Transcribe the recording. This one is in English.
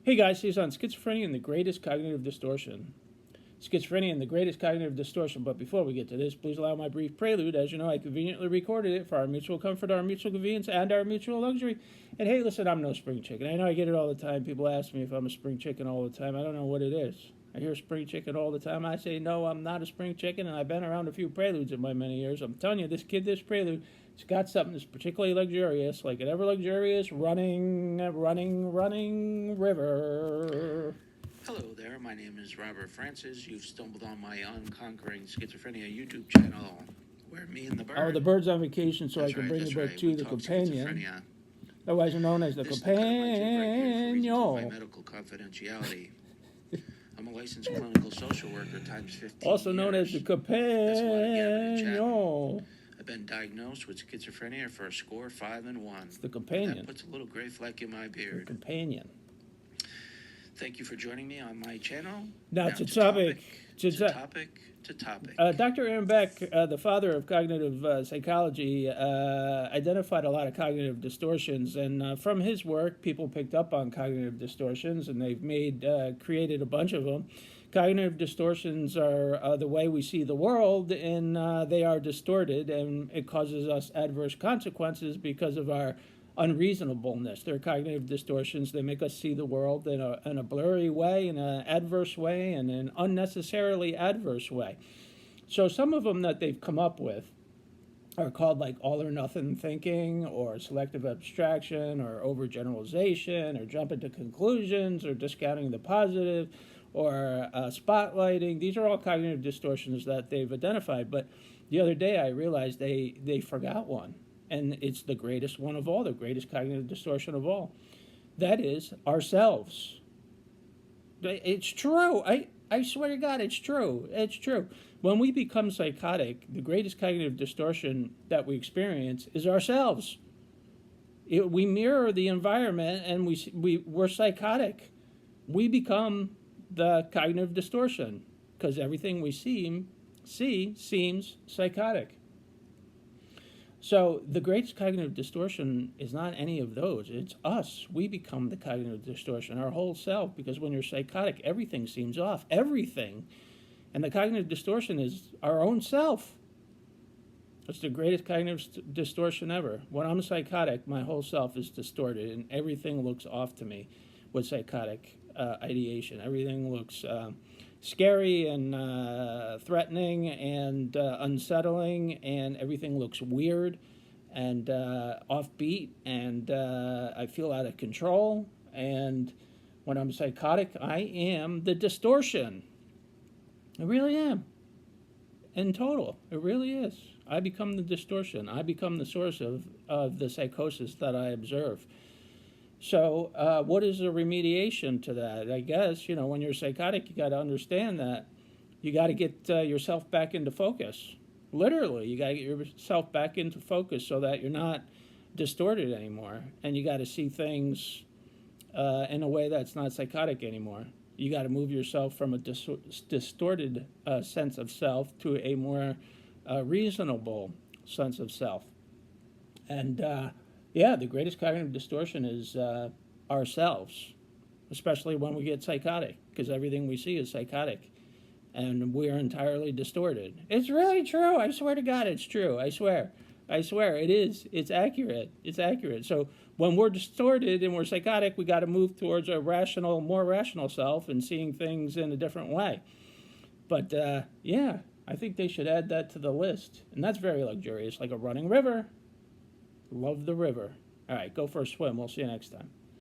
Hey guys, he's on Schizophrenia and the Greatest Cognitive Distortion. Schizophrenia and the Greatest Cognitive Distortion. But before we get to this, please allow my brief prelude. As you know, I conveniently recorded it for our mutual comfort, our mutual convenience, and our mutual luxury. And hey, listen, I'm no spring chicken. I know I get it all the time. People ask me if I'm a spring chicken all the time. I don't know what it is. I hear spring chicken all the time. I say, no, I'm not a spring chicken, and I've been around a few preludes in my many years. I'm telling you, this prelude, it's got something that's particularly luxurious, like an ever luxurious running river. Hello there, my name is Robert Francis. You've stumbled on my Unconquering Schizophrenia YouTube channel, where me and the bird... Oh, the bird's on vacation, so I can bring the bird to the companion. Otherwise known as the companion. My medical confidentiality. I'm a licensed clinical social worker times 15 also known years. as the companion. I've been diagnosed with schizophrenia for a score 5 and 1. It's the companion. That puts a little gray fleck in my beard. The companion. Thank you for joining me on my channel. Now to topic. To topic. Dr. Aaron Beck, the father of cognitive psychology, identified a lot of cognitive distortions, and from his work, people picked up on cognitive distortions, and they've created a bunch of them. Cognitive distortions are the way we see the world, and they are distorted, and it causes us adverse consequences because of our unreasonableness. They're cognitive distortions. They make us see the world in a blurry way, in an adverse way, and an unnecessarily adverse way. So some of them that they've come up with are called like all or nothing thinking, or selective abstraction, or overgeneralization, or jumping to conclusions, or discounting the positive, or spotlighting. These are all cognitive distortions that they've identified. But the other day I realized they forgot one. And it's the greatest one of all, the greatest cognitive distortion of all. That is ourselves. It's true. I swear to God, it's true. It's true. When we become psychotic, the greatest cognitive distortion that we experience is ourselves. We mirror the environment, and we're psychotic. We become the cognitive distortion because everything we see seems psychotic. So the greatest cognitive distortion is not any of those. It's us. We become the cognitive distortion, our whole self, because when you're psychotic, everything seems off. Everything. And the cognitive distortion is our own self. It's the greatest cognitive distortion ever. When I'm psychotic, my whole self is distorted, and everything looks off to me with psychotic ideation. Everything looks scary and threatening and unsettling, and everything looks weird and offbeat, and I feel out of control. And when I'm psychotic, I am the distortion. I really am. In total, it really is. I become the distortion. I become the source of the psychosis that I observe. So what is the remediation to that? I guess, when you're psychotic, you got to understand that you got to get yourself back into focus. Literally, you got to get yourself back into focus so that you're not distorted anymore. And you got to see things in a way that's not psychotic anymore. You got to move yourself from a distorted sense of self to a more reasonable sense of self. And yeah, the greatest cognitive distortion is ourselves, especially when we get psychotic, because everything we see is psychotic, and we're entirely distorted. It's really true. I swear to God, it's true. I swear it is. It's accurate. It's accurate. So when we're distorted and we're psychotic, we got to move towards a more rational self and seeing things in a different way. But yeah, I think they should add that to the list, and that's very luxurious, like a running river. Love the river. All right, go for a swim. We'll see you next time.